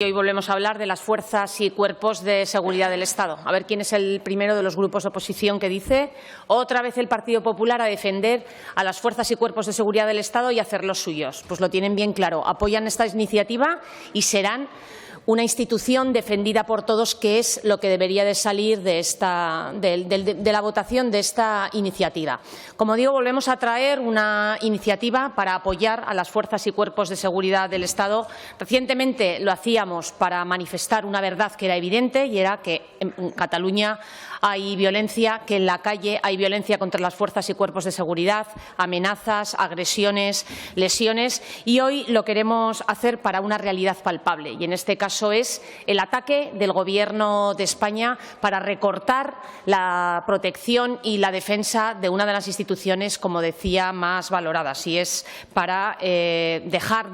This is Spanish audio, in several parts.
Hoy volvemos a hablar de las fuerzas y cuerpos de seguridad del Estado. A ver quién es el primero de los grupos de oposición que dice otra vez el Partido Popular a defender a las fuerzas y cuerpos de seguridad del Estado y hacerlos suyos. Pues lo tienen bien claro. Apoyan esta iniciativa y serán una institución defendida por todos, que es lo que debería de salir de la votación de esta iniciativa. Como digo, volvemos a traer una iniciativa para apoyar a las fuerzas y cuerpos de seguridad del Estado. Recientemente lo hacíamos para manifestar una verdad que era evidente, y era que en Cataluña hay violencia, que en la calle hay violencia contra las fuerzas y cuerpos de seguridad, amenazas, agresiones, lesiones, y hoy lo queremos hacer para una realidad palpable, y en este caso es el ataque del Gobierno de España para recortar la protección y la defensa de una de las instituciones, como decía, más valoradas, y es para dejar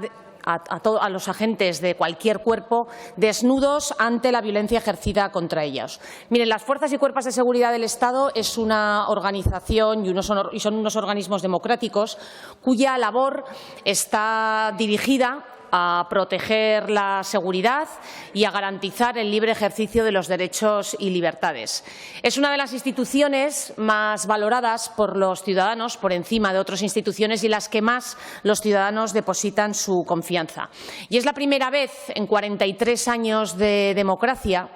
a los agentes de cualquier cuerpo desnudos ante la violencia ejercida contra ellos. Miren, las fuerzas y cuerpos de seguridad del Estado es una organización y son unos organismos democráticos cuya labor está dirigida a proteger la seguridad y a garantizar el libre ejercicio de los derechos y libertades. Es una de las instituciones más valoradas por los ciudadanos, por encima de otras instituciones, y las que más los ciudadanos depositan su confianza. Y es la primera vez en 43 años de democracia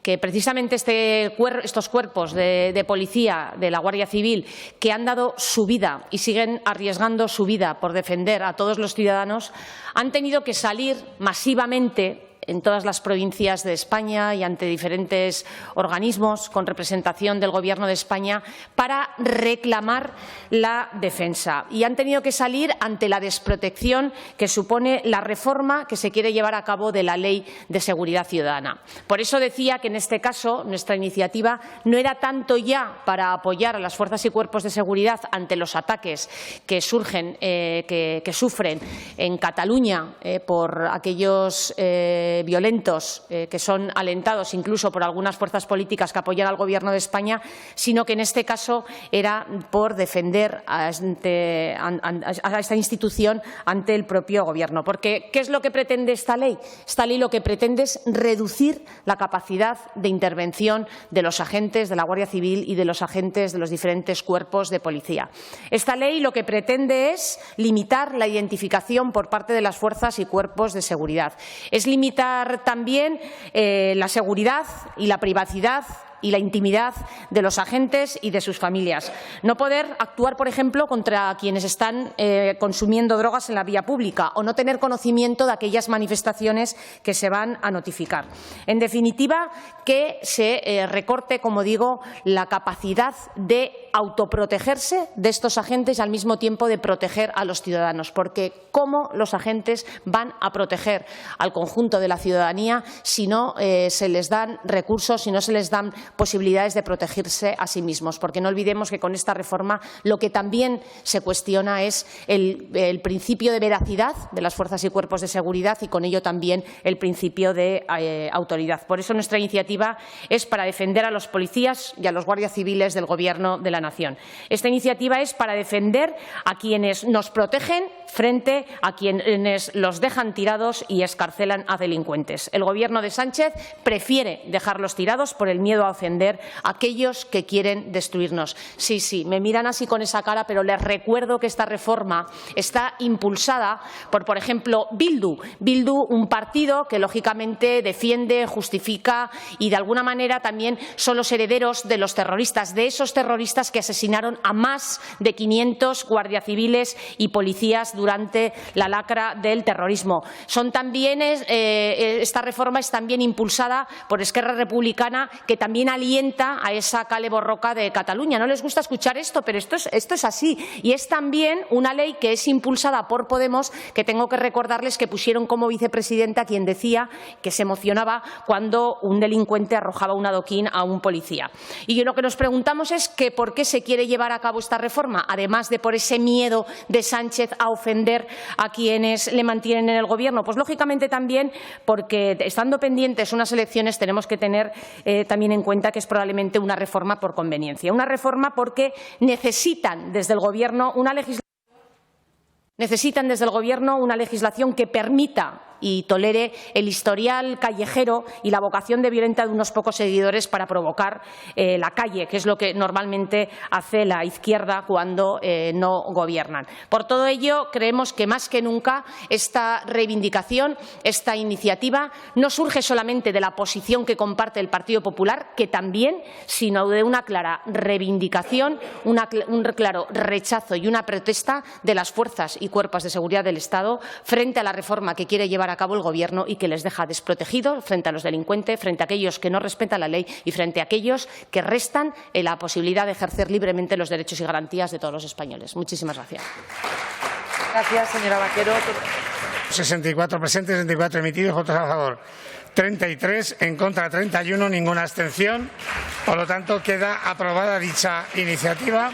que precisamente estos cuerpos de policía, de la Guardia Civil, que han dado su vida y siguen arriesgando su vida por defender a todos los ciudadanos, han tenido que salir masivamente en todas las provincias de España y ante diferentes organismos con representación del Gobierno de España para reclamar la defensa. Y han tenido que salir ante la desprotección que supone la reforma que se quiere llevar a cabo de la Ley de Seguridad Ciudadana. Por eso decía que en este caso nuestra iniciativa no era tanto ya para apoyar a las fuerzas y cuerpos de seguridad ante los ataques que surgen, que sufren en Cataluña por aquellos violentos que son alentados incluso por algunas fuerzas políticas que apoyan al Gobierno de España, sino que en este caso era por defender a esta institución ante el propio Gobierno. Porque, ¿qué es lo que pretende esta ley? Esta ley lo que pretende es reducir la capacidad de intervención de los agentes de la Guardia Civil y de los agentes de los diferentes cuerpos de policía. Esta ley lo que pretende es limitar la identificación por parte de las fuerzas y cuerpos de seguridad. Es limitar también la seguridad y la privacidad y la intimidad de los agentes y de sus familias. No poder actuar, por ejemplo, contra quienes están consumiendo drogas en la vía pública, o no tener conocimiento de aquellas manifestaciones que se van a notificar. En definitiva, que se recorte, como digo, la capacidad de autoprotegerse de estos agentes y al mismo tiempo de proteger a los ciudadanos, porque ¿cómo los agentes van a proteger al conjunto de la ciudadanía si no se les dan recursos, si no se les dan posibilidades de protegerse a sí mismos? Porque no olvidemos que con esta reforma lo que también se cuestiona es el principio de veracidad de las fuerzas y cuerpos de seguridad, y con ello también el principio de autoridad. Por eso nuestra iniciativa es para defender a los policías y a los guardias civiles del Gobierno de la Nación. Esta iniciativa es para defender a quienes nos protegen frente a quienes los dejan tirados y excarcelan a delincuentes. El Gobierno de Sánchez prefiere dejarlos tirados por el miedo a ofender a aquellos que quieren destruirnos. Sí, me miran así con esa cara, pero les recuerdo que esta reforma está impulsada por ejemplo, Bildu, un partido que lógicamente defiende, justifica y de alguna manera también son los herederos de los terroristas, de esos terroristas que asesinaron a más de 500 guardias civiles y policías durante la lacra del terrorismo. Esta reforma es también impulsada por Esquerra Republicana, que también alienta a esa kale borroka de Cataluña. No les gusta escuchar esto, pero esto es así. Y es también una ley que es impulsada por Podemos, que tengo que recordarles que pusieron como vicepresidenta a quien decía que se emocionaba cuando un delincuente arrojaba un adoquín a un policía. Y lo que nos preguntamos es que por qué se quiere llevar a cabo esta reforma, además de por ese miedo de Sánchez a ofender a quienes le mantienen en el Gobierno. Pues lógicamente también porque, estando pendientes unas elecciones, tenemos que tener también en cuenta que es probablemente una reforma por conveniencia. Una reforma porque necesitan desde el Gobierno una legislación que permita y tolere el historial callejero y la vocación de violenta de unos pocos seguidores para provocar la calle, que es lo que normalmente hace la izquierda cuando no gobiernan. Por todo ello, creemos que más que nunca esta reivindicación, esta iniciativa, no surge solamente de la posición que comparte el Partido Popular, que también, sino de una clara reivindicación, un claro rechazo y una protesta de las fuerzas y cuerpos de seguridad del Estado frente a la reforma que quiere llevar a cabo el Gobierno y que les deja desprotegidos frente a los delincuentes, frente a aquellos que no respetan la ley y frente a aquellos que restan la posibilidad de ejercer libremente los derechos y garantías de todos los españoles. Muchísimas gracias. Gracias, señora Vaquero. 64 presentes, 64 emitidos, votos a favor 33, en contra 31, ninguna abstención. Por lo tanto, queda aprobada dicha iniciativa.